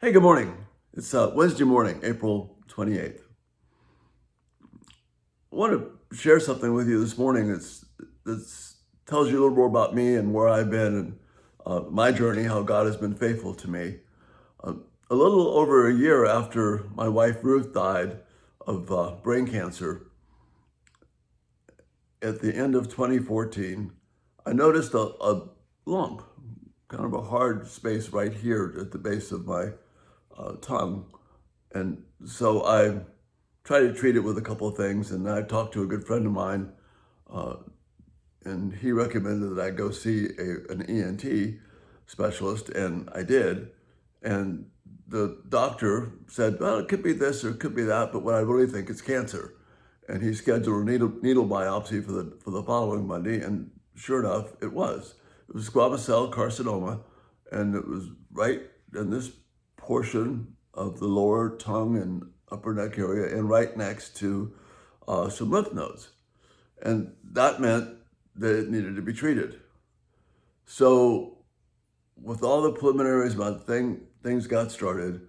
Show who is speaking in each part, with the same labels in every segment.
Speaker 1: Hey, good morning. It's Wednesday morning, April 28th. I want to share something with you this morning that's tells you a little more about me and where I've been and my journey, how God has been faithful to me. Uh, a little over a year after my wife Ruth died of brain cancer, at the end of 2014, I noticed a lump, kind of a hard space right here at the base of my tongue. And so I tried to treat it with a couple of things. And I talked to a good friend of mine, uh, and he recommended that I go see an ENT specialist, and I did. And the doctor said, well, it could be this or it could be that, but what I really think is cancer. And he scheduled a needle biopsy for the following Monday, and sure enough, it was. It was squamous cell carcinoma, and it was right in this portion of the lower tongue and upper neck area, and right next to some lymph nodes. And that meant that it needed to be treated. So with all the preliminaries about things got started,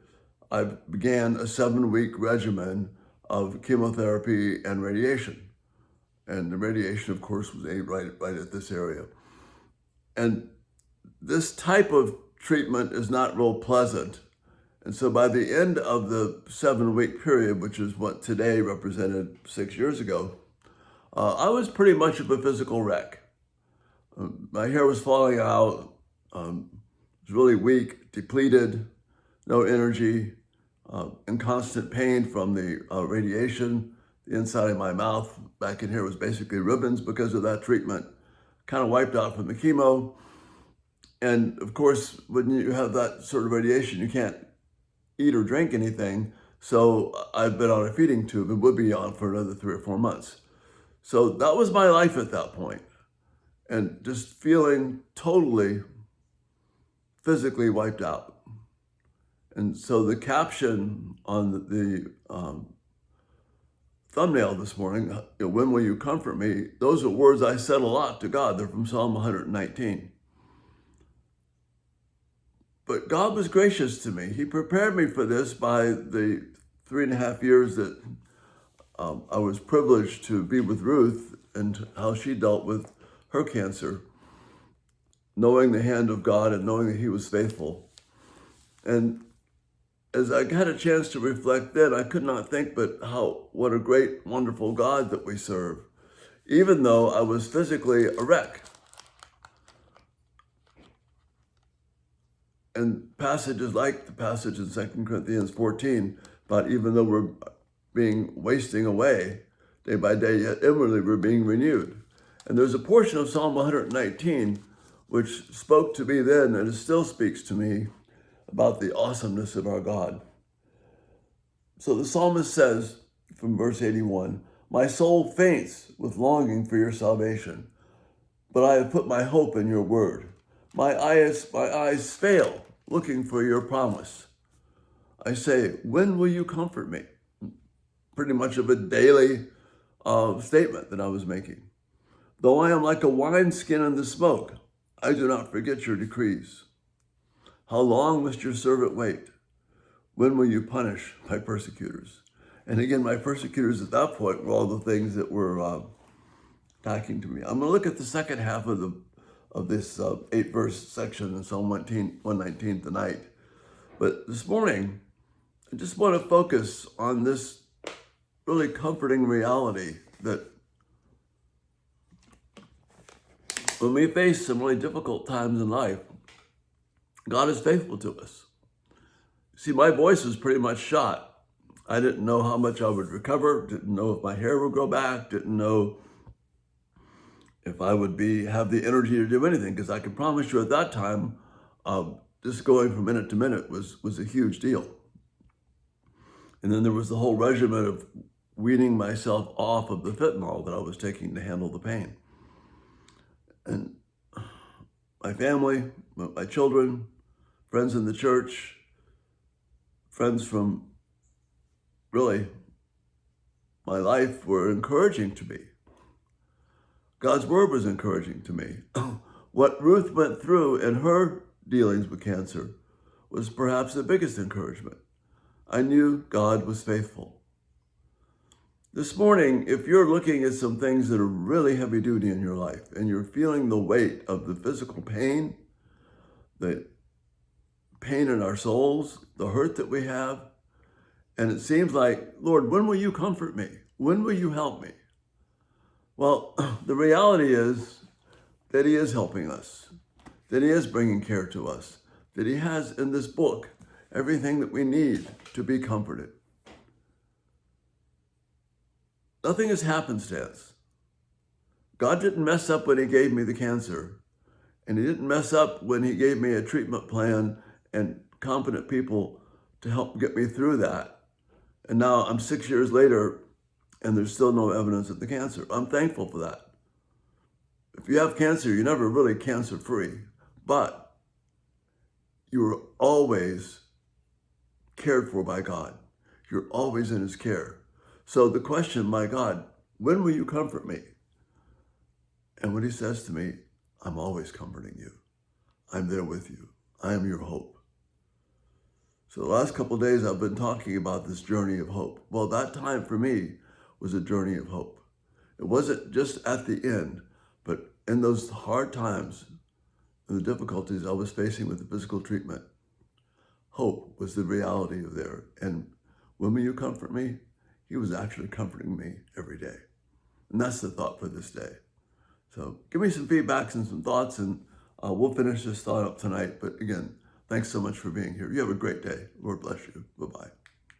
Speaker 1: I began a 7-week regimen of chemotherapy and radiation. And the radiation, of course, was aimed right at this area. And this type of treatment is not real pleasant. And so by the end of the 7-week period, which is what today represented 6 years ago, I was pretty much of a physical wreck. My hair was falling out, was really weak, depleted, no energy, in constant pain from the radiation. The inside of my mouth back in here was basically ribbons because of that treatment, kind of wiped out from the chemo. And of course, when you have that sort of radiation, you can't eat or drink anything. So I've been on a feeding tube and would be on for another 3 or 4 months. So that was my life at that point, and just feeling totally physically wiped out. And so the caption on the thumbnail this morning, when will you comfort me? Those are words I said a lot to God. They're from Psalm 119. But God was gracious to me. He prepared me for this by the 3.5 years that I was privileged to be with Ruth and how she dealt with her cancer, knowing the hand of God and knowing that He was faithful. And as I had a chance to reflect then, I could not think but what a great, wonderful God that we serve, even though I was physically a wreck. And passages like the passage in 2 Corinthians 14, about even though we're wasting away day by day, yet inwardly we're being renewed. And there's a portion of Psalm 119 which spoke to me then, and it still speaks to me about the awesomeness of our God. So the psalmist says from verse 81, my soul faints with longing for your salvation, but I have put my hope in your word. My eyes fail looking for your promise. I say, when will you comfort me? Pretty much of a daily statement that I was making. Though I am like a wineskin in the smoke, I do not forget your decrees. How long must your servant wait? When will you punish my persecutors? And again, my persecutors at that point were all the things that were attacking to me. I'm going to look at the second half of this 8-verse section in Psalm 119 tonight. But this morning, I just want to focus on this really comforting reality that when we face some really difficult times in life, God is faithful to us. See, my voice was pretty much shot. I didn't know how much I would recover, didn't know if my hair would grow back, didn't know if I would have the energy to do anything, because I can promise you at that time, just going from minute to minute was a huge deal. And then there was the whole regimen of weaning myself off of the fentanyl that I was taking to handle the pain. And my family, my children, friends in the church, friends from really my life were encouraging to me. God's word was encouraging to me. What Ruth went through in her dealings with cancer was perhaps the biggest encouragement. I knew God was faithful. This morning, if you're looking at some things that are really heavy duty in your life and you're feeling the weight of the physical pain, the pain in our souls, the hurt that we have, and it seems like, Lord, when will you comfort me? When will you help me? Well, the reality is that he is helping us, that he is bringing care to us, that he has in this book everything that we need to be comforted. Nothing is happenstance. God didn't mess up when he gave me the cancer, and he didn't mess up when he gave me a treatment plan and competent people to help get me through that. And now I'm 6 years later, and there's still no evidence of the cancer. I'm thankful for that. If you have cancer, you're never really cancer-free, but you are always cared for by God. You're always in his care. So the question, my God, when will you comfort me? And when he says to me, I'm always comforting you. I'm there with you. I am your hope. So the last couple of days I've been talking about this journey of hope. Well, that time for me was a journey of hope. It wasn't just at the end, but in those hard times and the difficulties I was facing with the physical treatment, hope was the reality of there. And when will you comfort me? He was actually comforting me every day. And that's the thought for this day. So give me some feedbacks and some thoughts, and we'll finish this thought up tonight. But again, thanks so much for being here. You have a great day. Lord bless you. Bye-bye.